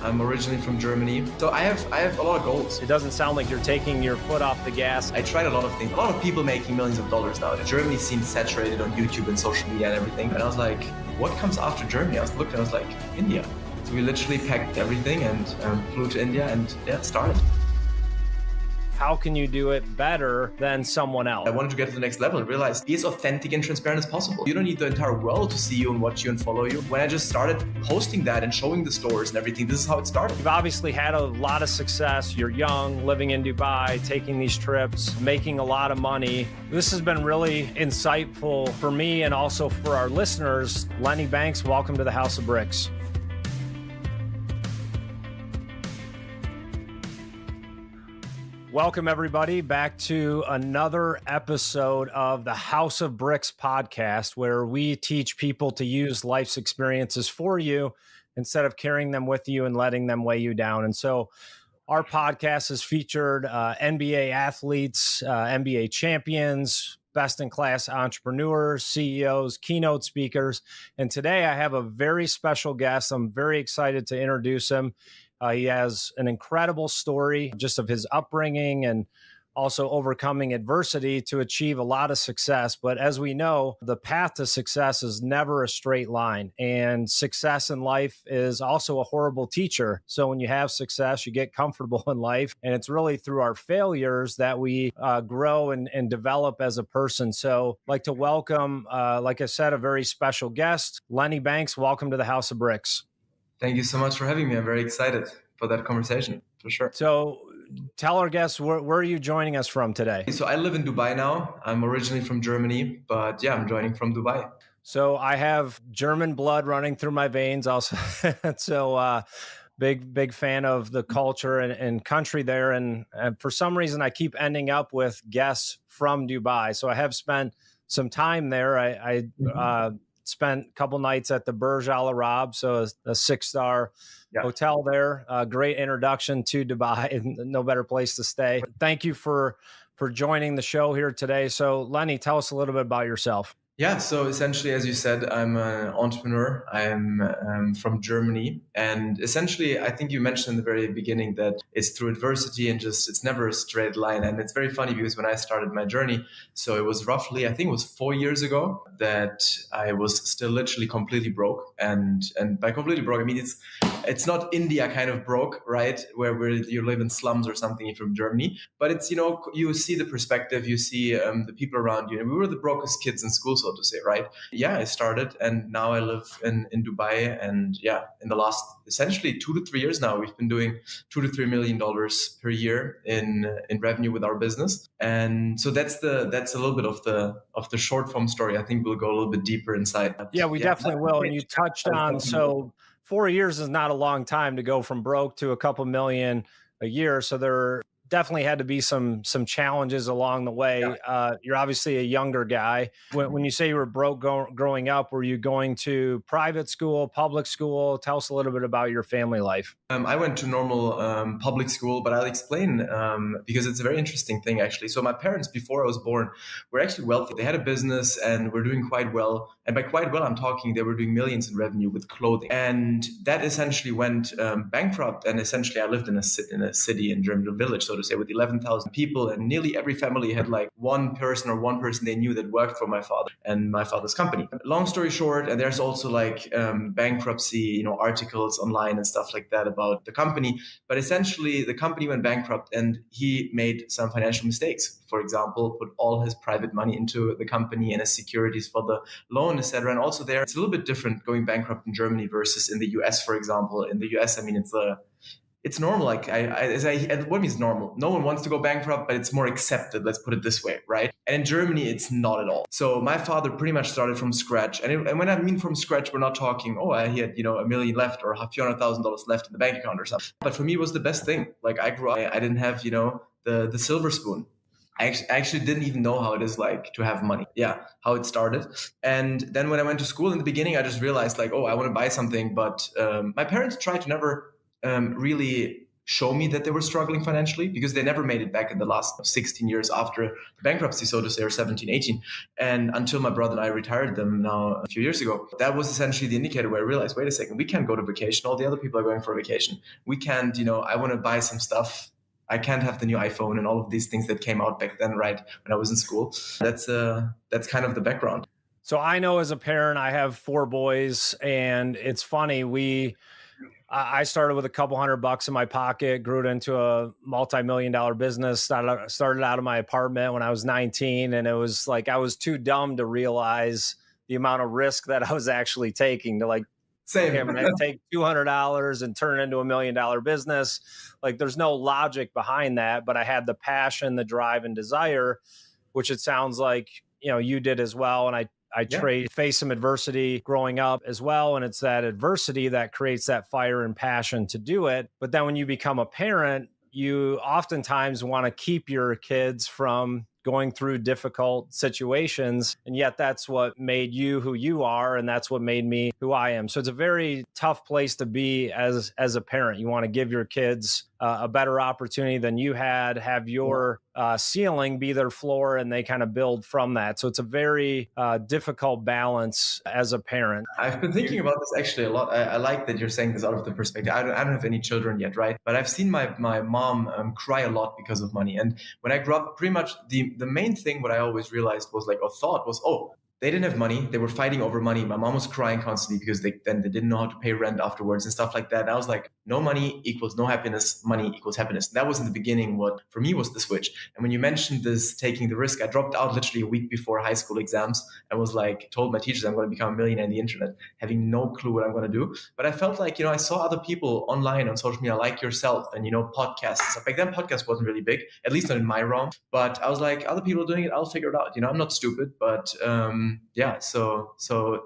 I'm originally from Germany. So I have a lot of goals. It doesn't sound like you're taking your foot off the gas. I tried a lot of things. A lot of people making millions of dollars now. Germany seems saturated on YouTube and social media and everything. And I was like, what comes after Germany? I was looking, I was like, India. So we literally packed everything and flew to India and started. How can you do it better than someone else? I wanted to get to the next level and realize be as authentic and transparent as possible. You don't need the entire world to see you and watch you and follow you. When I just started posting that and showing the stores and everything, this is how it started. You've obviously had a lot of success. You're young, living in Dubai, taking these trips, making a lot of money. This has been really insightful for me and also for our listeners. Lenny Banks, welcome to the House of Bricks. Welcome, everybody, back to another episode of the House of Bricks podcast, where we teach people to use life's experiences for you instead of carrying them with you and letting them weigh you down. And so our podcast has featured NBA athletes, NBA champions, best-in-class entrepreneurs, CEOs, keynote speakers. And today I have a very special guest. I'm very excited to introduce him. He has an incredible story just of his upbringing and also overcoming adversity to achieve a lot of success. But as we know, the path to success is never a straight line. And success in life is also a horrible teacher. So when you have success, you get comfortable in life. And it's really through our failures that we grow and develop as a person. So I'd like to welcome, like I said, a very special guest, Lenny Banks. Welcome to the House of Bricks. Thank you so much for having me. I'm very excited for that conversation, for sure. So tell our guests, where are you joining us from today? So I live in Dubai now. I'm originally from Germany, but I'm joining from Dubai. So I have German blood running through my veins also. So big fan of the culture and country there. And for some reason, I keep ending up with guests from Dubai. So I have spent some time there. I spent a couple nights at the Burj Al Arab, so a 6-star hotel there. Great introduction to Dubai, no better place to stay. Thank you for joining the show here today. So Lenny, tell us a little bit about yourself. Yeah, so essentially, as you said, I'm an entrepreneur. I'm from Germany. And essentially, I think you mentioned in the very beginning that it's through adversity and it's never a straight line. And it's very funny because when I started my journey, so it was roughly, I think it was 4 years ago that I was still literally completely broke. And by completely broke, I mean, it's not India kind of broke, right? Where you live in slums or something if you're from Germany. But it's, you see the perspective, you see the people around you. And we were the brokest kids in school, so to say, right? Yeah, I started and now I live in Dubai. And in the last essentially 2 to 3 years now, we've been doing $2 to $3 million per year in revenue with our business. And so that's a little bit of the short form story. I think we'll go a little bit deeper inside. Yeah, we definitely will. And you touched on, so 4 years is not a long time to go from broke to a couple million a year. So there definitely had to be some challenges along the way. You're obviously a younger guy. When you say you were broke growing up, were you going to private school, public school? Tell us a little bit about your family life. I went to normal public school, but I'll explain because it's a very interesting thing, actually. So my parents, before I was born, were actually wealthy. They had a business and were doing quite well. And by quite well, I'm talking they were doing millions in revenue with clothing. And that essentially went bankrupt. And essentially, I lived in a city in Germany, a village, so to say, with 11,000 people. And nearly every family had like one person they knew that worked for my father and my father's company. Long story short, and there's also like bankruptcy, articles online and stuff like that about the company. But essentially, the company went bankrupt and he made some financial mistakes. For example, put all his private money into the company and his securities for the loan, etc. And also there, it's a little bit different going bankrupt in Germany versus in the US, for example. In the US, I mean, it's normal. Like what means normal? No one wants to go bankrupt, but it's more accepted. Let's put it this way, right? And in Germany, it's not at all. So my father pretty much started from scratch. And when I mean from scratch, we're not talking, he had, $1 million left or $200,000 left in the bank account or something. But for me, it was the best thing. Like I grew up, I didn't have, the silver spoon. I actually didn't even know how it is like to have money. Yeah, how it started. And then when I went to school in the beginning, I just realized like, I want to buy something. But my parents tried to never really show me that they were struggling financially, because they never made it back in the last 16 years after the bankruptcy, so to say, or 17, 18. And until my brother and I retired them now a few years ago, that was essentially the indicator where I realized, wait a second, we can't go to vacation. All the other people are going for vacation. We can't, I want to buy some stuff. I can't have the new iPhone and all of these things that came out back then, right, when I was in school. That's kind of the background. So I know as a parent, I have 4 boys, and it's funny. I started with a couple $100 in my pocket, grew it into a multi-million-dollar business. Started out of my apartment when I was 19, and it was like I was too dumb to realize the amount of risk that I was actually taking. To like, same. Okay, I'm going to take $200 and turn it into $1 million business. Like, there's no logic behind that, but I had the passion, the drive, and desire, which it sounds like you did as well. And I faced some adversity growing up as well. And it's that adversity that creates that fire and passion to do it. But then when you become a parent, you oftentimes want to keep your kids from going through difficult situations. And yet that's what made you who you are. And that's what made me who I am. So it's a very tough place to be as a parent. You want to give your kids a better opportunity than you had, have your ceiling be their floor, and they kind of build from that. So it's a very difficult balance as a parent. I've been thinking about this actually a lot. I like that you're saying this out of the perspective. I don't have any children yet, right? But I've seen my mom cry a lot because of money. And when I grew up, pretty much the main thing what I always realized was they didn't have money. They were fighting over money. My mom was crying constantly because they didn't know how to pay rent afterwards and stuff like that. And I was like, no money equals no happiness. Money equals happiness. And that was in the beginning what for me was the switch. And when you mentioned this, taking the risk, I dropped out literally a week before high school exams and was like, told my teachers I'm going to become a millionaire in the internet, having no clue what I'm going to do. But I felt like, I saw other people online on social media like yourself and, podcasts. Back then, podcast wasn't really big, at least not in my realm. But I was like, other people are doing it. I'll figure it out. I'm not stupid, but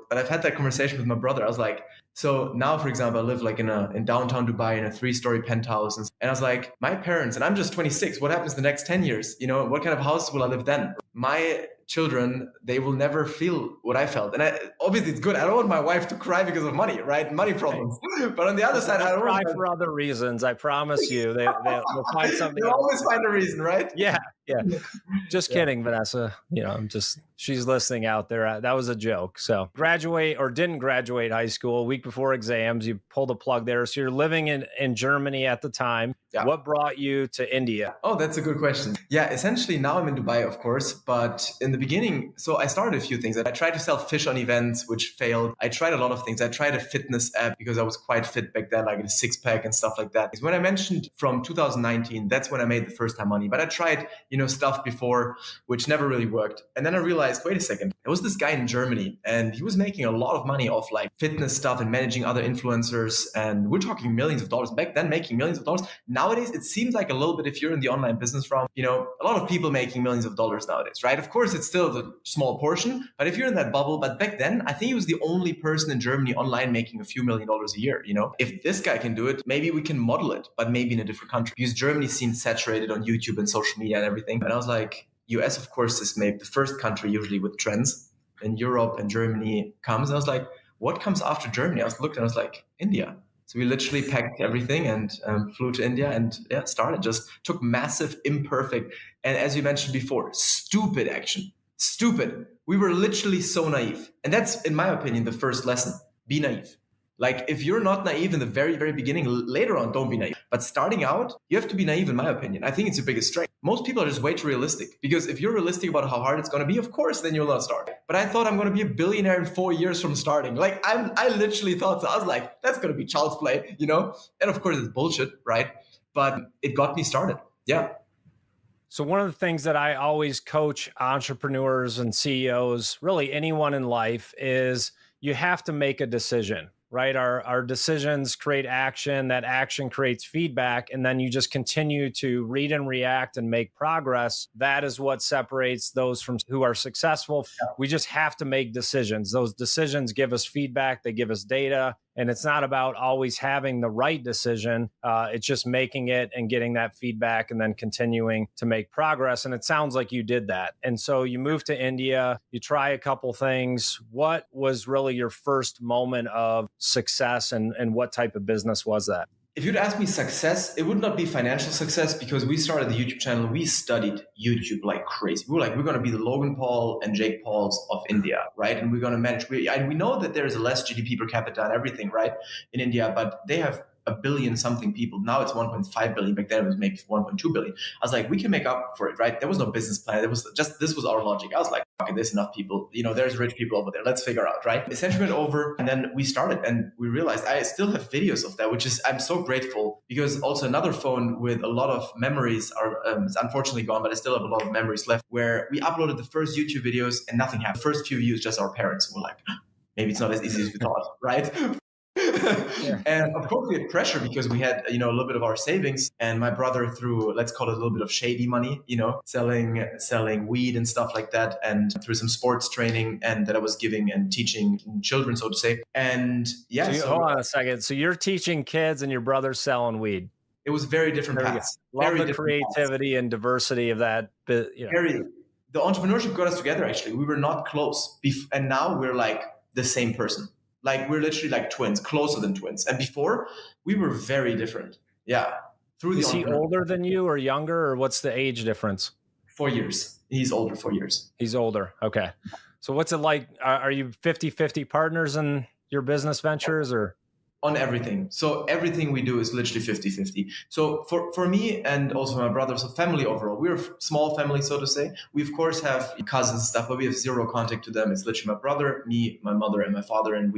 but I've had that conversation with my brother. I was like, so now, for example, I live like in downtown Dubai in a 3-story penthouse. And I was like, my parents, and I'm just 26, what happens the next 10 years? What kind of house will I live then? My children, they will never feel what I felt. And obviously it's good. I don't want my wife to cry because of money, right? Money problems. But on the other side, I don't cry for other reasons. I promise you, they'll find something. They'll always find a reason, right? Yeah. Just kidding, Vanessa. She's listening out there. That was a joke. So didn't graduate high school a week before exams. You pulled a plug there. So you're living in Germany at the time. Yeah. What brought you to India? Oh, that's a good question. Yeah, essentially now I'm in Dubai, of course. But in the beginning, so I started a few things. I tried to sell fish on events, which failed. I tried a lot of things. I tried a fitness app because I was quite fit back then, like a 6-pack and stuff like that. When I mentioned from 2019, that's when I made the first time money. But I tried, stuff before, which never really worked. And then I realized, wait a second, there was this guy in Germany and he was making a lot of money off like fitness stuff and managing other influencers. And we're talking millions of dollars back then, making millions of dollars. Nowadays, it seems like a little bit, if you're in the online business realm, a lot of people making millions of dollars nowadays, right? Of course, it's still a small portion, but if you're in that bubble, but back then, I think he was the only person in Germany online making a few $1 million a year. If this guy can do it, maybe we can model it, but maybe in a different country, because Germany seems saturated on YouTube and social media and everything. And I was like, US, of course, is maybe the first country usually with trends. In Europe and Germany comes. And I was like, what comes after Germany? I looked and I was like, India. So we literally packed everything and flew to India and started. Just took massive, imperfect, and as you mentioned before, stupid action. Stupid. We were literally so naive. And that's, in my opinion, the first lesson. Be naive. Like, if you're not naive in the very, very beginning, later on, don't be naive. But starting out, you have to be naive, in my opinion. I think it's your biggest strength. Most people are just way too realistic, because if you're realistic about how hard it's going to be, of course, then you'll not start. But I thought I'm going to be a billionaire in 4 years from starting. Like, I literally thought so. I was like, that's going to be child's play, And of course, it's bullshit, right? But it got me started. Yeah. So one of the things that I always coach entrepreneurs and CEOs, really anyone in life, is you have to make a decision. Right? Our decisions create action. That action creates feedback. And then you just continue to read and react and make progress. That is what separates those from who are successful. Yeah. We just have to make decisions. Those decisions give us feedback. They give us data. And it's not about always having the right decision. It's just making it and getting that feedback and then continuing to make progress. And it sounds like you did that. And so you moved to India, you try a couple things. What was really your first moment of success, and what type of business was that? If you'd ask me success, it would not be financial success because we started the YouTube channel. We studied YouTube like crazy. We were like, we're going to be the Logan Paul and Jake Pauls of India, right? And we're going to manage. And we know that there is a less GDP per capita and everything, right, in India, but they have a billion something people. Now it's 1.5 billion. Back then it was maybe 1.2 billion. I was like, we can make up for it, right? There was no business plan. There was just, this was our logic. I was like, okay, there's enough people. There's rich people over there. Let's figure out, right? Essentially went over and then we started and we realized I still have videos of that, which is, I'm so grateful because also another phone with a lot of memories are, it's unfortunately gone, but I still have a lot of memories left where we uploaded the first YouTube videos and nothing happened. The first few views, just our parents were like, maybe it's not as easy as we thought, right? Yeah. And of course we had pressure because we had, a little bit of our savings and my brother through, let's call it a little bit of shady money, selling weed and stuff like that. And through some sports training and that I was giving and teaching children, so to say. And yeah. So hold on a second. So you're teaching kids and your brother's selling weed. It was very different paths. Love the creativity and diversity of that. The entrepreneurship got us together, actually. We were not close. And now we're like the same person. Like we're literally like twins, closer than twins. And before we were very different. Yeah. Is he older than you or younger, or what's the age difference? 4 years. He's older, 4 years. He's older. Okay. So what's it like? Are you 50-50 partners in your business ventures or? On everything. So everything we do is literally 50-50. So for me and also my brother, so family overall, we're a small family, so to say. We of course have cousins and stuff, but we have zero contact to them. It's literally my brother, me, my mother, and my father, and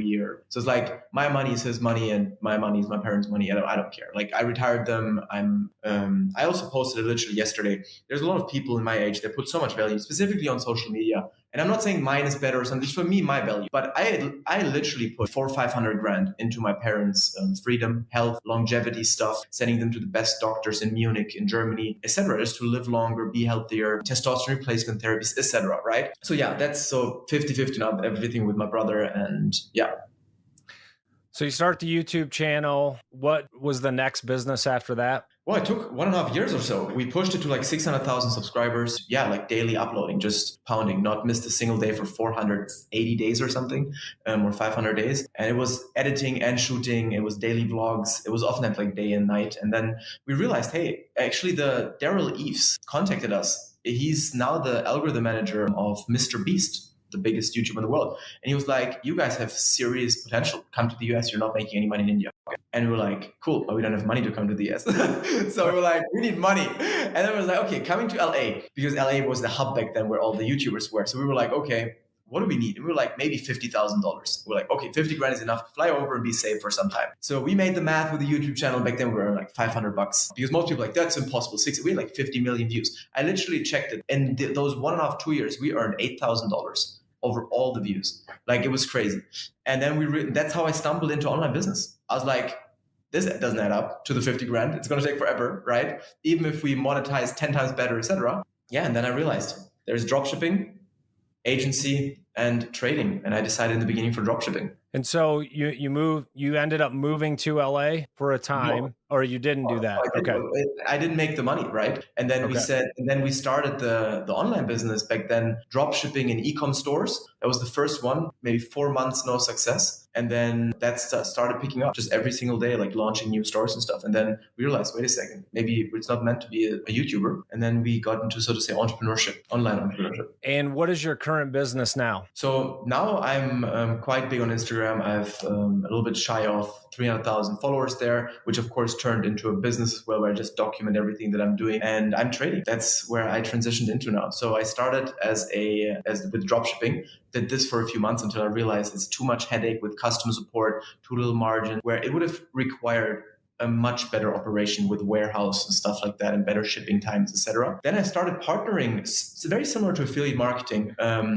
so it's like my money is his money and my money is my parents' money. And I don't care. Like I retired them. I also posted it literally yesterday. There's a lot of people in my age that put so much value, specifically on social media. And I'm not saying mine is better or something. It's for me, my value. But I literally put 400 or 500 grand into my parents' freedom, health, longevity stuff, sending them to the best doctors in Munich, in Germany, etc., just to live longer, be healthier, testosterone replacement therapies, etc. Right? So yeah, that's so 50-50 now, everything with my brother, and yeah. So you start the YouTube channel. What was the next business after that? Well, it took 1.5 years or so. We pushed it to like 600,000 subscribers. Yeah, like daily uploading, just pounding, not missed a single day for 480 days or something, or 500 days. And it was editing and shooting. It was daily vlogs. It was often at like day and night. And then we realized, hey, actually the Daryl Eves contacted us. He's now the algorithm manager of Mr. Beast, the biggest YouTuber in the world. And he was like, you guys have serious potential. Come to the US. You're not making any money in India. And we were like, cool, but we don't have money to come to the US. So we were like, we need money. And then we was like, okay, coming to LA, because LA was the hub back then where all the YouTubers were. So we were like, okay, what do we need? And we were like, maybe $50,000. We're like, okay, 50 grand is enough to fly over and be safe for some time. So we made the math with the YouTube channel. Back then we were like $500 because most people were like, that's impossible. We had like 50 million views. I literally checked it. And those 1.5, 2 years, we earned $8,000 over all the views. Like it was crazy. And then that's how I stumbled into online business. I was like, this doesn't add up to the 50 grand. It's going to take forever, right? Even if we monetize 10 times better, etc. Yeah. And then I realized there's dropshipping, agency, and trading. And I decided in the beginning for dropshipping. And so you ended up moving to LA for a time, or you didn't do that? Okay. I didn't make the money, right? And then we started the online business back then, dropshipping in e-com stores. That was the first one, maybe 4 months, no success. And then that started picking up just every single day, like launching new stores and stuff. And then we realized, wait a second, maybe it's not meant to be a YouTuber. And then we got into, so to say, entrepreneurship, online entrepreneurship. And what is your current business now? So now I'm quite big on Instagram. I've a little bit shy of 300,000 followers there, which of course turned into a business as well, where I just document everything that I'm doing, and I'm trading. That's where I transitioned into now. So I started with dropshipping, did this for a few months until I realized it's too much headache with customer support, too little margin, where it would have required a much better operation with warehouse and stuff like that and better shipping times, etc. Then I started partnering, it's very similar to affiliate marketing,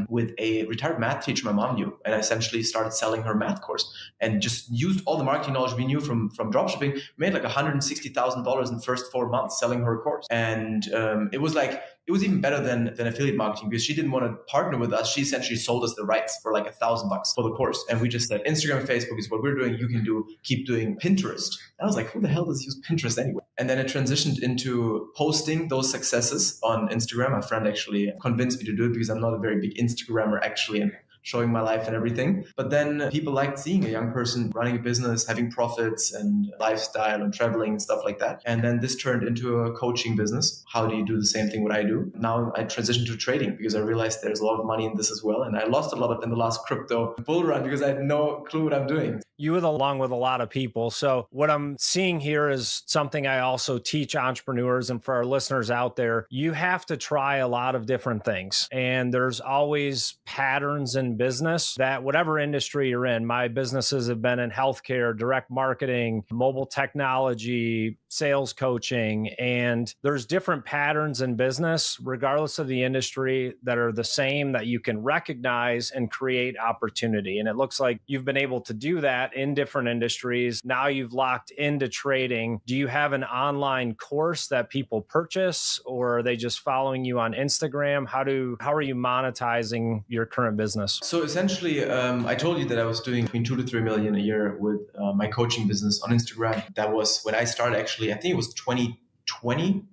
with a retired math teacher my mom knew. And I essentially started selling her math course and just used all the marketing knowledge we knew from dropshipping, made like $160,000 in the first 4 months selling her course. And it was even better than affiliate marketing because she didn't want to partner with us. She essentially sold us the rights for like $1,000 for the course. And we just said, Instagram and Facebook is what we're doing. You can keep doing Pinterest. And I was like, who the hell does use Pinterest anyway? And then it transitioned into posting those successes on Instagram. My friend actually convinced me to do it because I'm not a very big Instagrammer actually. And showing my life and everything. But then people liked seeing a young person running a business, having profits and lifestyle and traveling and stuff like that. And then this turned into a coaching business. How do you do the same thing what I do? Now I transitioned to trading because I realized there's a lot of money in this as well. And I lost a lot of in the last crypto bull run because I had no clue what I'm doing. You were along with a lot of people. So what I'm seeing here is something I also teach entrepreneurs. And for our listeners out there, you have to try a lot of different things. And there's always patterns in business that whatever industry you're in, my businesses have been in healthcare, direct marketing, mobile technology, sales coaching, and there's different patterns in business, regardless of the industry, that are the same that you can recognize and create opportunity. And it looks like you've been able to do that in different industries. Now you've locked into trading. Do you have an online course that people purchase, or are they just following you on Instagram? How are you monetizing your current business? So essentially, I told you that I was doing between 2 to 3 million a year with my coaching business on Instagram. That was when I started, actually, I think it was 2020.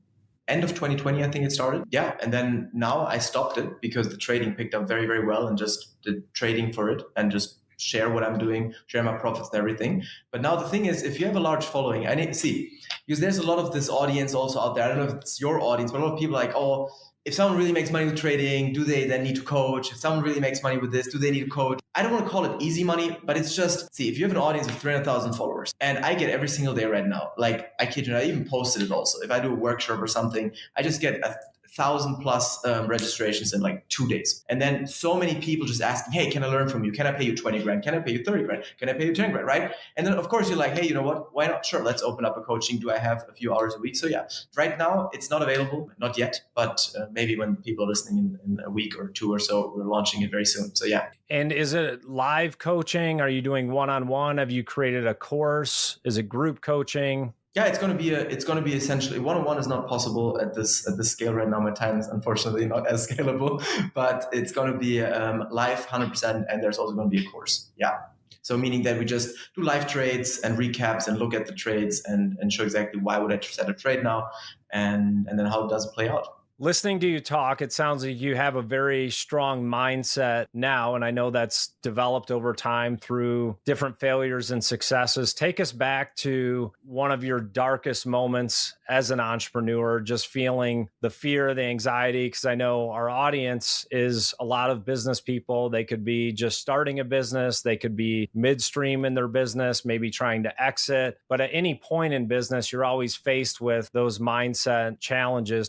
End of 2020, I think it started. Yeah. And then now I stopped it because the trading picked up very, very well, and just did trading for it and just share what I'm doing, share my profits and everything. But now the thing is, if you have a large following, I need to see, because there's a lot of this audience also out there. I don't know if it's your audience, but a lot of people are like, oh, if someone really makes money with trading, do they then need to coach? If someone really makes money with this, do they need to coach? I don't want to call it easy money, but it's just, see, if you have an audience of 300,000 followers, and I get every single day right now, like I kid you not, I even posted it also. If I do a workshop or something, I just get 1,000 plus registrations in like 2 days. And then so many people just asking, hey, can I learn from you? Can I pay you 20 grand? Can I pay you 30 grand? Can I pay you 10 grand? Right? And then of course you're like, hey, you know what? Why not? Sure, let's open up a coaching. Do I have a few hours a week? So yeah, right now it's not available, not yet, but maybe when people are listening in a week or two or so, we're launching it very soon. So yeah. And is it live coaching? Are you doing one-on-one? Have you created a course? Is it group coaching? Yeah, it's going to be essentially one-on-one is not possible at this scale right now. My time is unfortunately not as scalable, but it's going to be live 100%, and there's also going to be a course. Yeah. So meaning that we just do live trades and recaps and look at the trades and show exactly why would I set a trade now, and then how does it play out. Listening to you talk, it sounds like you have a very strong mindset now, and I know that's developed over time through different failures and successes. Take us back to one of your darkest moments as an entrepreneur, just feeling the fear, the anxiety, because I know our audience is a lot of business people. They could be just starting a business. They could be midstream in their business, maybe trying to exit. But at any point in business, you're always faced with those mindset challenges.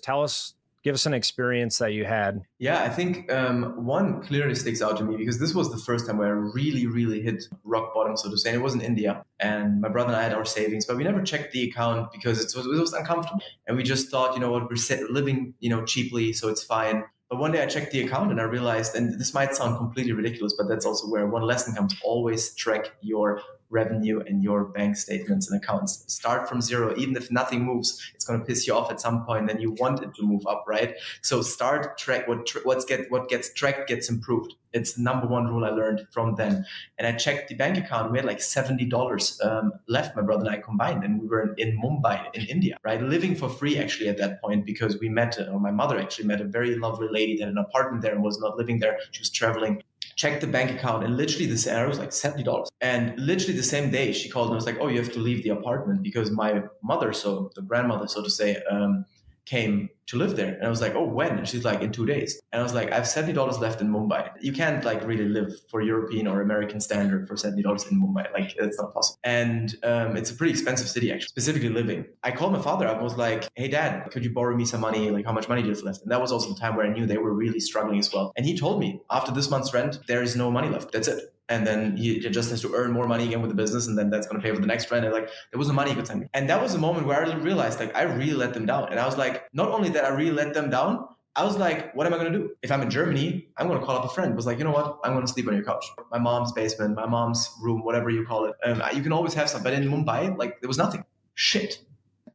Give us an experience that you had. Yeah, I think one clearly sticks out to me because this was the first time where I really, really hit rock bottom, so to say. And it was in India, and my brother and I had our savings, but we never checked the account because it was uncomfortable. And we just thought, you know what, we're living, cheaply, so it's fine. But one day I checked the account and I realized, and this might sound completely ridiculous, but that's also where one lesson comes: always track your revenue and your bank statements and accounts. Start from zero. Even if nothing moves, it's going to piss you off at some point. Then you want it to move up, right? So start track what gets tracked gets improved. It's the number one rule I learned from then. And I checked the bank account. We had like $70 left, my brother and I combined, and we were in Mumbai, in India, right? Living for free actually at that point, because my mother actually met a very lovely lady that had an apartment there and was not living there. She was traveling. Checked the bank account, and literally this error was like $70. And literally the same day she called and was like, oh, you have to leave the apartment because my mother, so the grandmother, so to say, came to live there. And I was like, oh, when? And she's like, in 2 days. And I was like, I have $70 left in Mumbai. You can't like really live for European or American standard for $70 in Mumbai. Like, it's not possible. And it's a pretty expensive city, actually, specifically living. I called my father up. I was like, hey, Dad, could you borrow me some money? Like, how much money do you have left? And that was also the time where I knew they were really struggling as well. And he told me, after this month's rent, there is no money left. That's it. And then he just has to earn more money again with the business, and then that's going to pay for the next rent. And like, there was no money he could send me. And that was a moment where I realized, like, I really let them down. And I was like, not only that I really let them down, I was like, what am I going to do? If I'm in Germany, I'm going to call up a friend. I was like, you know what? I'm going to sleep on your couch. My mom's basement, my mom's room, whatever you call it. You can always have some. But in Mumbai, like, there was nothing. Shit.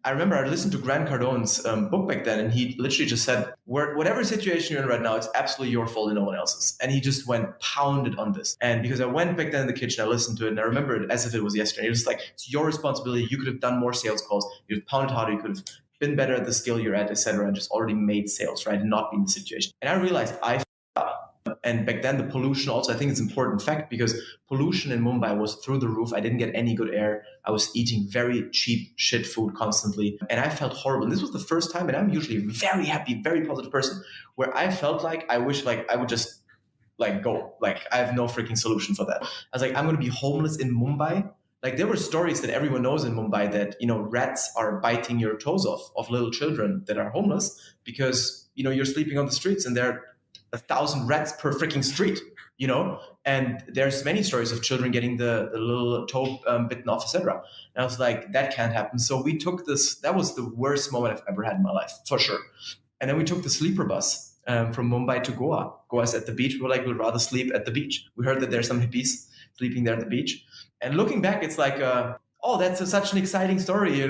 I remember I listened to Grant Cardone's book back then, and he literally just said, whatever situation you're in right now, it's absolutely your fault and no one else's. And he just went pounded on this. And because I went back then in the kitchen, I listened to it, and I remember it as if it was yesterday. It was like, it's your responsibility. You could have done more sales calls. You could have pounded harder. You could have been better at the skill you're at, etc., and just already made sales, right? And not be in the situation. And I realized I And back then the pollution also, I think it's an important fact because pollution in Mumbai was through the roof. I didn't get any good air. I was eating very cheap shit food constantly. And I felt horrible. And this was the first time, and I'm usually a very happy, very positive person, where I felt like I wish like I would just like go. Like I have no freaking solution for that. I was like, I'm going to be homeless in Mumbai. Like there were stories that everyone knows in Mumbai that, rats are biting your toes off of little children that are homeless because, you're sleeping on the streets and there are 1,000 rats per freaking street, and there's many stories of children getting the little toe bitten off, etc. And I was like, that can't happen. So we took this, that was the worst moment I've ever had in my life, for sure. And then we took the sleeper bus from Mumbai to Goa. Goa's at the beach. We were like, we'd rather sleep at the beach. We heard that there's some hippies sleeping there at the beach. And looking back, it's like, that's such an exciting story,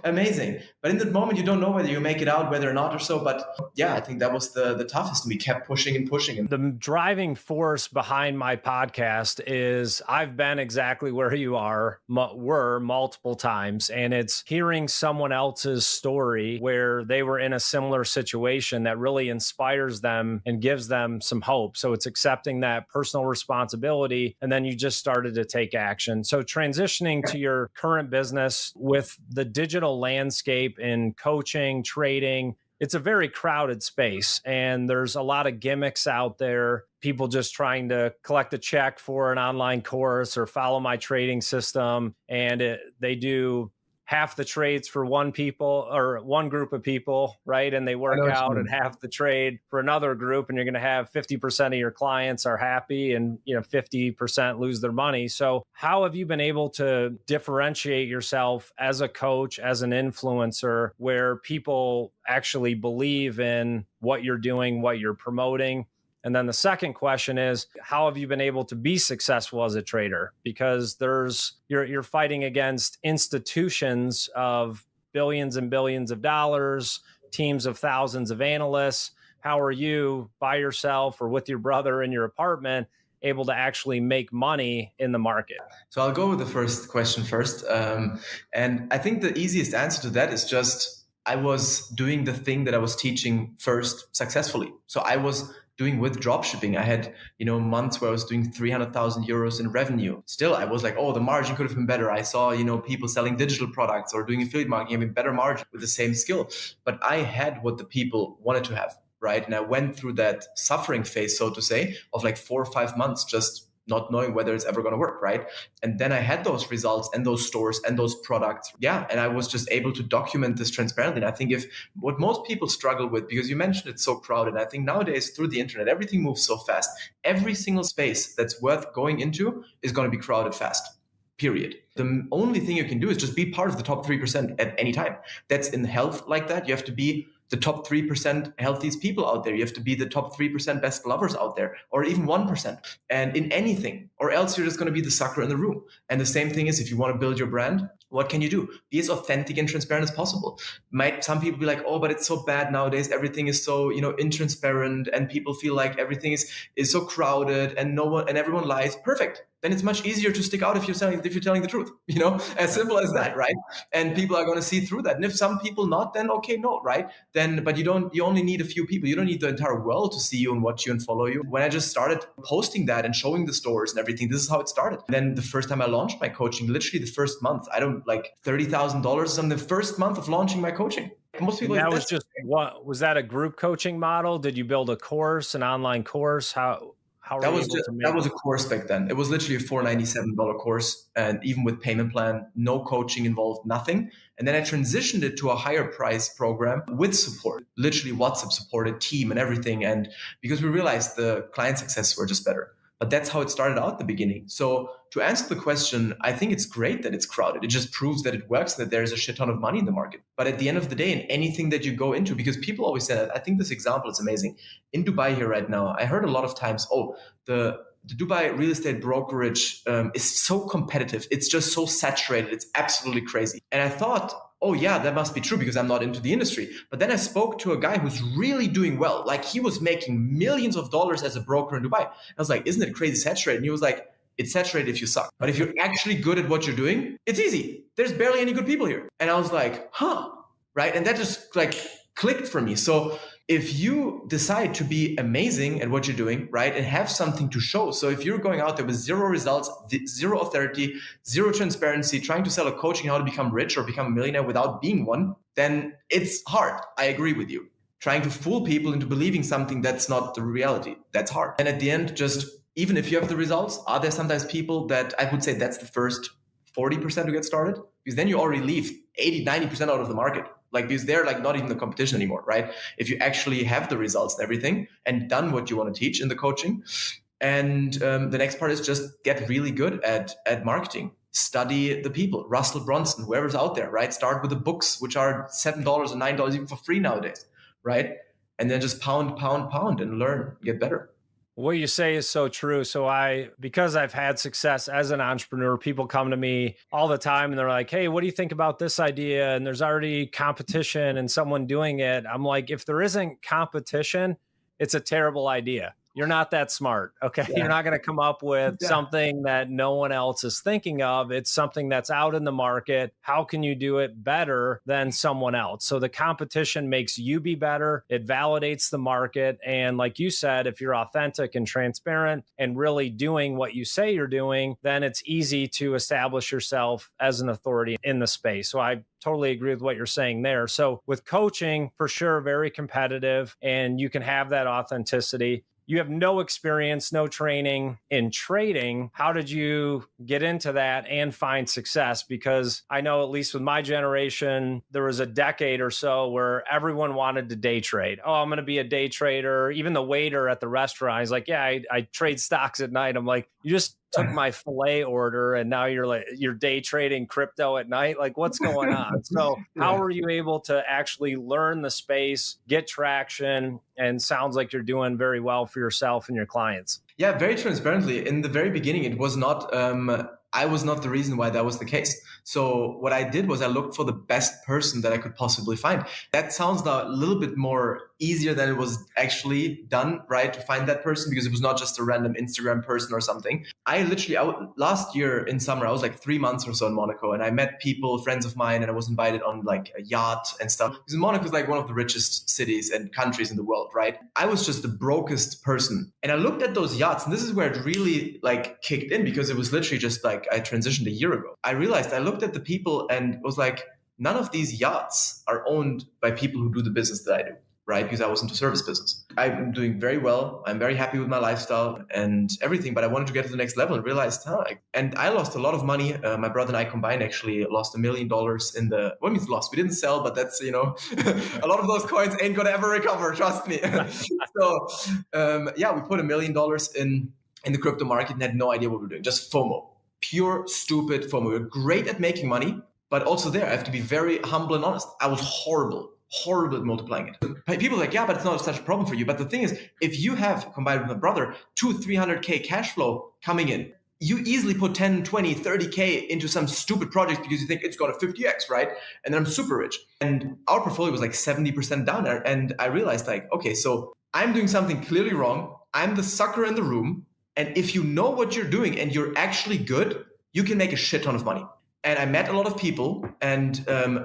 amazing. But in that moment, you don't know whether you make it out, whether or not or so. But yeah, I think that was the toughest. We kept pushing and pushing. The driving force behind my podcast is I've been exactly where you were multiple times. And it's hearing someone else's story where they were in a similar situation that really inspires them and gives them some hope. So it's accepting that personal responsibility. And then you just started to take action. So transitioning to your current business with the digital landscape in coaching, trading, it's a very crowded space and there's a lot of gimmicks out there. People just trying to collect a check for an online course or follow my trading system. And they do half the trades for one group of people, right? And they work out and half the trade for another group. And you're going to have 50% of your clients are happy and 50% lose their money. So how have you been able to differentiate yourself as a coach, as an influencer, where people actually believe in what you're doing, what you're promoting? And then the second question is, how have you been able to be successful as a trader? Because you're fighting against institutions of billions and billions of dollars, teams of thousands of analysts. How are you by yourself or with your brother in your apartment able to actually make money in the market? So I'll go with the first question first. And I think the easiest answer to that is just I was doing the thing that I was teaching first successfully. So I was doing with dropshipping. I had, months where I was doing 300,000 euros in revenue. Still, I was like, the margin could have been better. I saw, people selling digital products or doing affiliate marketing having better margin with the same skill. But I had what the people wanted to have, right? And I went through that suffering phase, so to say, of like 4 or 5 months, just not knowing whether it's ever going to work, right? And then I had those results and those stores and those products. Yeah. And I was just able to document this transparently. And I think what most people struggle with, because you mentioned it's so crowded, I think nowadays through the internet, everything moves so fast. Every single space that's worth going into is going to be crowded fast. Period. The only thing you can do is just be part of the top 3% at any time. That's in health like that. You have to be the top 3% healthiest people out there. You have to be the top 3% best lovers out there, or even 1%. And in anything, or else you're just going to be the sucker in the room. And the same thing is if you want to build your brand, what can you do? Be as authentic and transparent as possible. Might some people be like, but it's so bad nowadays. Everything is so, intransparent and people feel like everything is so crowded and everyone lies. Perfect. Then it's much easier to stick out if you're telling the truth, as simple as that, right? And people are going to see through that. And if some people not, then okay, no, right? But you only need a few people. You don't need the entire world to see you and watch you and follow you. When I just started posting that and showing the stores and everything, this is how it started. And then the first time I launched my coaching, literally the first month, I don't like $30,000 on the first month of launching my coaching. Most people. That was just what was that a group coaching model? Did you build a course, an online course? How that was a course back then. It was literally a $497 course, and even with payment plan, no coaching involved, nothing. And then I transitioned it to a higher price program with support, literally WhatsApp supported team and everything. And because we realized the client success were just better. But that's how it started out at the beginning. So to answer the question, I think it's great that it's crowded. It just proves that it works, that there's a shit ton of money in the market. But at the end of the day, in anything that you go into, because people always say that, I think this example is amazing. In Dubai here right now, I heard a lot of times, the Dubai real estate brokerage is so competitive. It's just so saturated. It's absolutely crazy. And I thought, yeah, that must be true because I'm not into the industry. But then I spoke to a guy who's really doing well. Like he was making millions of dollars as a broker in Dubai. I was like, isn't it crazy saturated? And he was like, it's saturated if you suck. But if you're actually good at what you're doing, it's easy. There's barely any good people here. And I was like, right? And that just like clicked for me. So if you decide to be amazing at what you're doing, right, and have something to show. So if you're going out there with zero results, zero authority, zero transparency, trying to sell a coaching how to become rich or become a millionaire without being one, then it's hard. I agree with you. Trying to fool people into believing something that's not the reality, that's hard. And at the end, just even if you have the results, are there sometimes people that I would say that's the first 40% to get started? Because then you already leave 80, 90% out of the market. Like, because they're like not even the competition anymore, right? If you actually have the results and everything and done what you want to teach in the coaching. And the next part is just get really good at marketing. Study the people, Russell Brunson, whoever's out there, right? Start with the books, which are $7 or $9 even for free nowadays, right? And then just pound and learn, get better. What you say is so true. So because I've had success as an entrepreneur, people come to me all the time and they're like, hey, what do you think about this idea? And there's already competition and someone doing it. I'm like, if there isn't competition, it's a terrible idea. You're not that smart. Okay. Yeah. You're not going to come up with something that no one else is thinking of. It's something that's out in the market. How can you do it better than someone else? So the competition makes you be better. It validates the market. And like you said, if you're authentic and transparent and really doing what you say you're doing, then it's easy to establish yourself as an authority in the space. So I totally agree with what you're saying there. So with coaching, for sure, very competitive, and you can have that authenticity. You have no experience, no training in trading. How did you get into that and find success? Because I know, at least with my generation, there was a decade or so where everyone wanted to day trade. Oh, I'm going to be a day trader. Even the waiter at the restaurant, he's like, yeah, I trade stocks at night. I'm like, you just took my filet order and now you're day trading crypto at night. Like, what's going on? So how were you able to actually learn the space, get traction, and sounds like you're doing very well for yourself and your clients? Yeah, very transparently. In the very beginning, it was not, I was not the reason why that was the case. So what I did was I looked for the best person that I could possibly find. That sounds now a little bit more easier than it was actually done, right? To find that person, because it was not just a random Instagram person or something. Last year in summer, I was like 3 months or so in Monaco, and I met people, friends of mine, and I was invited on like a yacht and stuff. Because Monaco is like one of the richest cities and countries in the world, right? I was just the brokest person. And I looked at those yachts, and this is where it really like kicked in, because it was literally just like I transitioned a year ago. I realized I looked at the people and was like, none of these yachts are owned by people who do the business that I do, right? Because I was into service business. I'm doing very well. I'm very happy with my lifestyle and everything, but I wanted to get to the next level and realized, and I lost a lot of money. My brother and I combined actually lost $1 million in the, what means lost? We didn't sell, but that's, a lot of those coins ain't going to ever recover. Trust me. So, we put $1 million in the crypto market and had no idea what we were doing. Just FOMO, pure stupid FOMO. We were great at making money, but also there, I have to be very humble and honest. I was horrible at multiplying it. People are like, yeah, but it's not such a problem for you. But the thing is, if you have, combined with my brother, 200-300K cash flow coming in, you easily put 10, 20, 30K into some stupid project because you think it's got a 50X, right? And then I'm super rich. And our portfolio was like 70% down there. And I realized like, okay, so I'm doing something clearly wrong. I'm the sucker in the room. And if you know what you're doing and you're actually good, you can make a shit ton of money. And I met a lot of people, and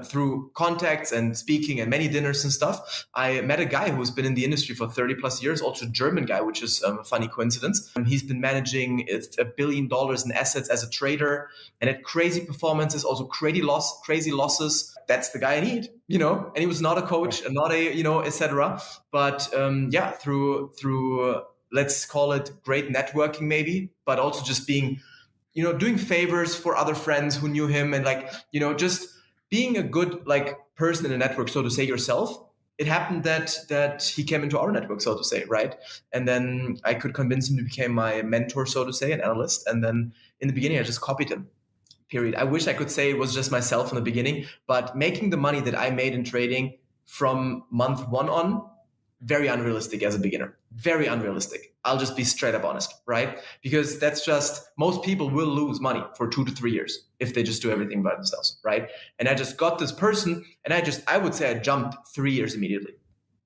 through contacts and speaking and many dinners and stuff, I met a guy who's been in the industry for 30 plus years, also a German guy, which is a funny coincidence. He's been managing $1 billion in assets as a trader and had crazy performances, also crazy losses. That's the guy I need, and he was not a coach and not a, etc. But through let's call it great networking maybe, but also just being, doing favors for other friends who knew him and just being a good person in a network, so to say, yourself. It happened that he came into our network, so to say, right? And then I could convince him to become my mentor, so to say, an analyst. And then in the beginning, I just copied him, period. I wish I could say it was just myself in the beginning, but making the money that I made in trading from month one on, very unrealistic as a beginner. Very unrealistic. I'll just be straight up honest, right? Because that's just, most people will lose money for 2 to 3 years if they just do everything by themselves, right? And I just got this person and I would say I jumped 3 years immediately.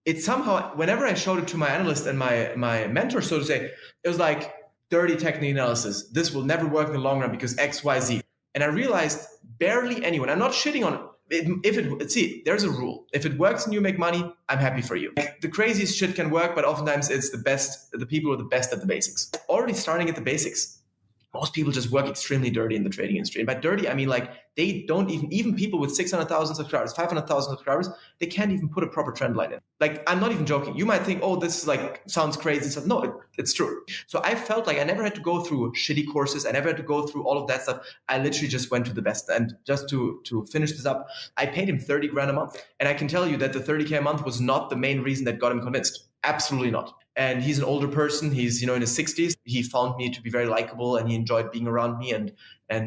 It somehow, whenever I showed it to my analyst and my mentor, so to say, it was like dirty technical analysis. This will never work in the long run because X, Y, Z. And I realized barely anyone, I'm not shitting on see, there's a rule. If it works and you make money, I'm happy for you. Like, the craziest shit can work, but oftentimes it's the people who are the best at the basics. Already starting at the basics. Most people just work extremely dirty in the trading industry. And by dirty, I mean like they don't even people with 600,000 subscribers, 500,000 subscribers, they can't even put a proper trend line in. Like, I'm not even joking. You might think, oh, this is like, sounds crazy. So no, it's true. So I felt like I never had to go through shitty courses. I never had to go through all of that stuff. I literally just went to the best. And just to finish this up, I paid him 30 grand a month. And I can tell you that the 30K a month was not the main reason that got him convinced. Absolutely not. And he's an older person. He's, in his 60s. He found me to be very likable and he enjoyed being around me and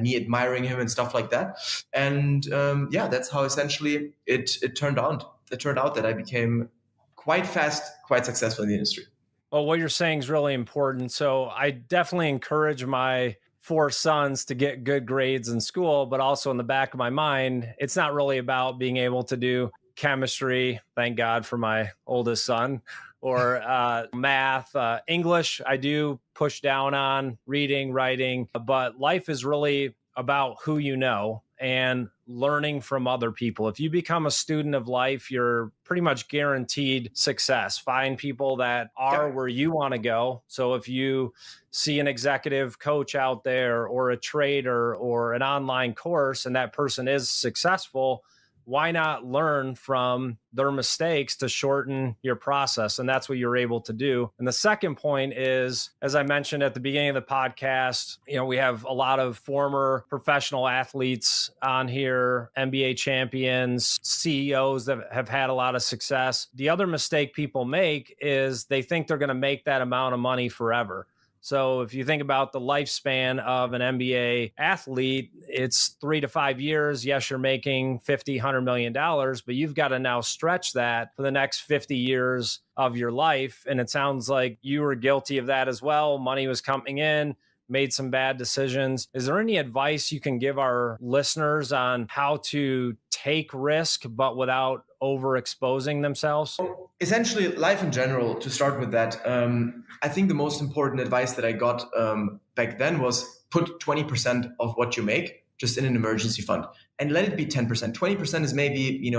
me admiring him and stuff like that. And that's how essentially it turned out. It turned out that I became quite fast, quite successful in the industry. Well, what you're saying is really important. So I definitely encourage my 4 sons to get good grades in school, but also in the back of my mind, it's not really about being able to do chemistry. Thank God for my oldest son. Or math, English, I do push down on, reading, writing, but life is really about who you know and learning from other people. If you become a student of life, you're pretty much guaranteed success. Find people that are where you want to go. So if you see an executive coach out there or a trader or an online course and that person is successful, why not learn from their mistakes to shorten your process? And that's what you're able to do. And the second point is, as I mentioned at the beginning of the podcast, we have a lot of former professional athletes on here, NBA champions, CEOs that have had a lot of success. The other mistake people make is they think they're going to make that amount of money forever. So if you think about the lifespan of an NBA athlete, it's 3 to 5 years. Yes, you're making $50, $100 million, but you've got to now stretch that for the next 50 years of your life. And it sounds like you were guilty of that as well. Money was coming in, made some bad decisions. Is there any advice you can give our listeners on how to take risk, but without overexposing themselves? Essentially, life in general, to start with that, I think the most important advice that I got back then was put 20% of what you make just in an emergency fund and let it be 10%. 20% is maybe,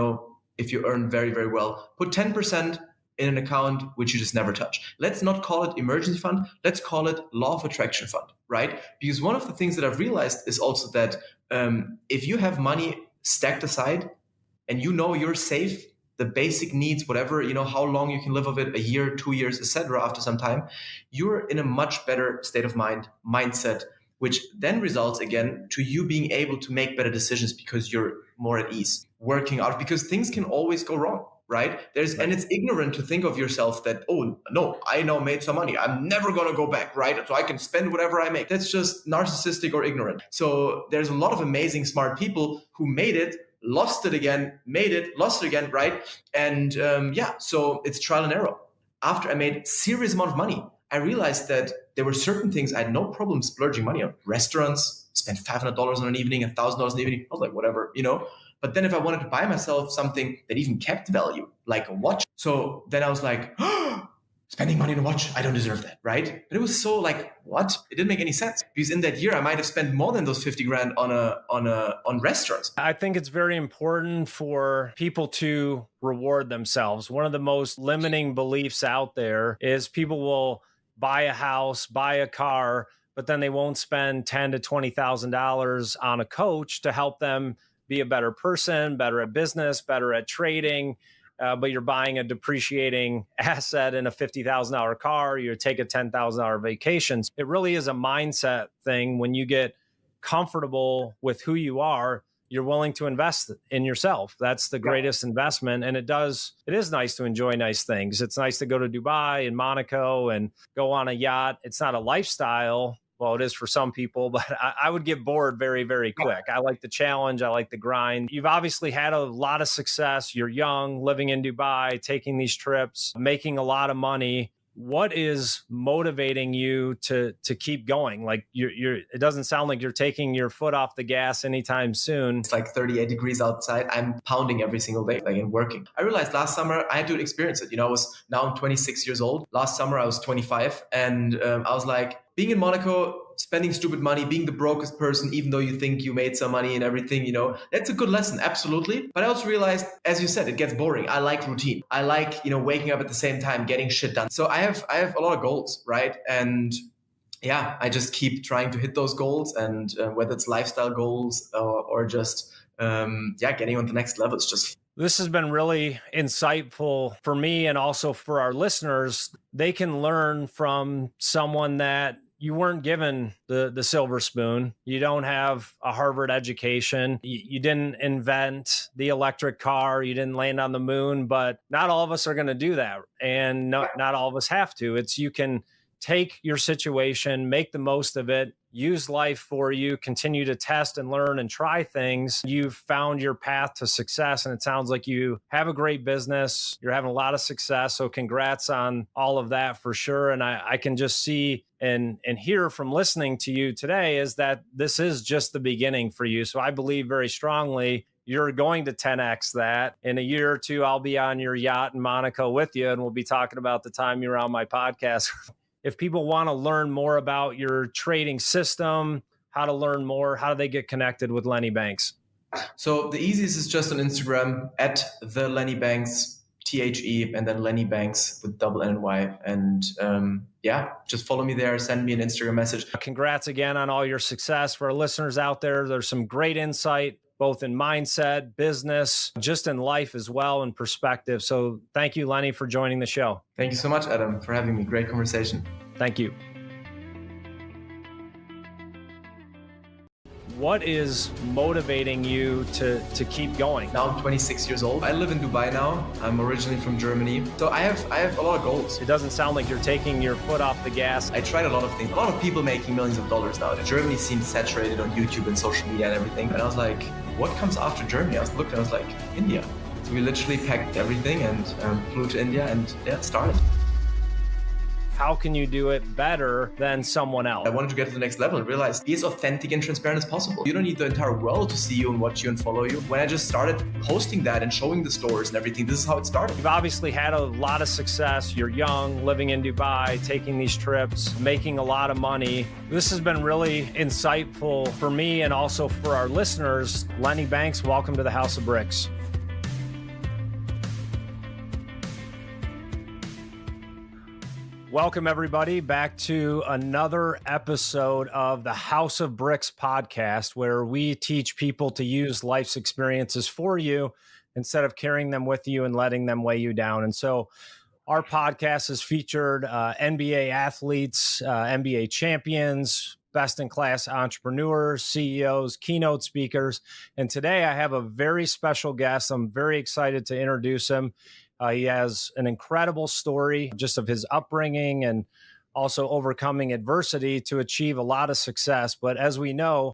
if you earn very, very well, put 10% in an account which you just never touch. Let's not call it emergency fund. Let's call it law of attraction fund, right? Because one of the things that I've realized is also that if you have money stacked aside and you're safe, the basic needs, whatever, how long you can live of it, a year, 2 years, etc. after some time, you're in a much better state of mindset, which then results again to you being able to make better decisions because you're more at ease, working out, because things can always go wrong. Right? And it's ignorant to think of yourself that, oh, no, I now made some money. I'm never going to go back, right? So I can spend whatever I make. That's just narcissistic or ignorant. So there's a lot of amazing, smart people who made it, lost it again, made it, lost it again, right? And so it's trial and error. After I made a serious amount of money, I realized that there were certain things I had no problem splurging money on. Restaurants, spent $500 on an evening, $1,000 an evening. I was like, whatever, But then if I wanted to buy myself something that even kept value, like a watch. So then I was like, spending money on a watch, I don't deserve that, right? But it was so like, what? It didn't make any sense. Because in that year, I might have spent more than those 50 grand on restaurants. I think it's very important for people to reward themselves. One of the most limiting beliefs out there is people will buy a house, buy a car, but then they won't spend $10,000 to $20,000 on a coach to help them be a better person, better at business, better at trading, but you're buying a depreciating asset in a $50,000 car, you take a $10,000 vacation. It really is a mindset thing. When you get comfortable with who you are, you're willing to invest in yourself. That's the greatest investment. And it is nice to enjoy nice things. It's nice to go to Dubai and Monaco and go on a yacht. It's not a lifestyle. Well, it is for some people, but I would get bored very, very quick. I like the challenge. I like the grind. You've obviously had a lot of success. You're young, living in Dubai, taking these trips, making a lot of money. What is motivating you to keep going? Like it doesn't sound like you're taking your foot off the gas anytime soon. It's like 38 degrees outside. I'm pounding every single day, and working. I realized last summer I had to experience it. I'm 26 years old. Last summer I was 25, and I was like, being in Monaco, spending stupid money, being the brokest person, even though you think you made some money and everything, that's a good lesson. Absolutely. But I also realized, as you said, it gets boring. I like routine. I like, waking up at the same time, getting shit done. So I have a lot of goals, right? And yeah, I just keep trying to hit those goals, and whether it's lifestyle goals or just getting on the next level, it's just. This has been really insightful for me and also for our listeners. They can learn from someone that you weren't given the silver spoon. You don't have a Harvard education. You didn't invent the electric car. You didn't land on the moon, but not all of us are going to do that. And not all of us have to. You can take your situation, make the most of it, use life for you, continue to test and learn and try things. You've found your path to success, and it sounds like you have a great business. You're having a lot of success. So congrats on all of that for sure. And I can just see and hear from listening to you today is that this is just the beginning for you. So I believe very strongly you're going to 10X that. In a year or two, I'll be on your yacht in Monaco with you, and we'll be talking about the time you're on my podcast. If people want to learn more about your trading system, how to learn more, how do they get connected with Lenny Banks? So the easiest is just on Instagram at the Lenny Banks, THE, and then Lenny Banks with double N and Y. And just follow me there. Send me an Instagram message. Congrats again on all your success. For our listeners out there, there's some great insight, both in mindset, business, just in life as well, and perspective. So thank you, Lenny, for joining the show. Thank you so much, Adam, for having me. Great conversation. Thank you. What is motivating you to keep going? Now I'm 26 years old. I live in Dubai now. I'm originally from Germany. So I have a lot of goals. It doesn't sound like you're taking your foot off the gas. I tried a lot of things. A lot of people making millions of dollars now. Germany seems saturated on YouTube and social media and everything. And I was like, what comes after Germany? I was looking, I was like, India. So we literally packed everything and flew to India and started. How can you do it better than someone else? I wanted to get to the next level and realize be as authentic and transparent as possible. You don't need the entire world to see you and watch you and follow you. When I just started posting that and showing the stores and everything, this is how it started. You've obviously had a lot of success. You're young, living in Dubai, taking these trips, making a lot of money. This has been really insightful for me and also for our listeners. Lenny Banks, welcome to the House of Bricks. Welcome, everybody, back to another episode of the House of Bricks podcast, where we teach people to use life's experiences for you instead of carrying them with you and letting them weigh you down. And so our podcast has featured NBA athletes, NBA champions, best-in-class entrepreneurs, CEOs, keynote speakers. And today I have a very special guest. I'm very excited to introduce him. He has an incredible story just of his upbringing and also overcoming adversity to achieve a lot of success. But as we know,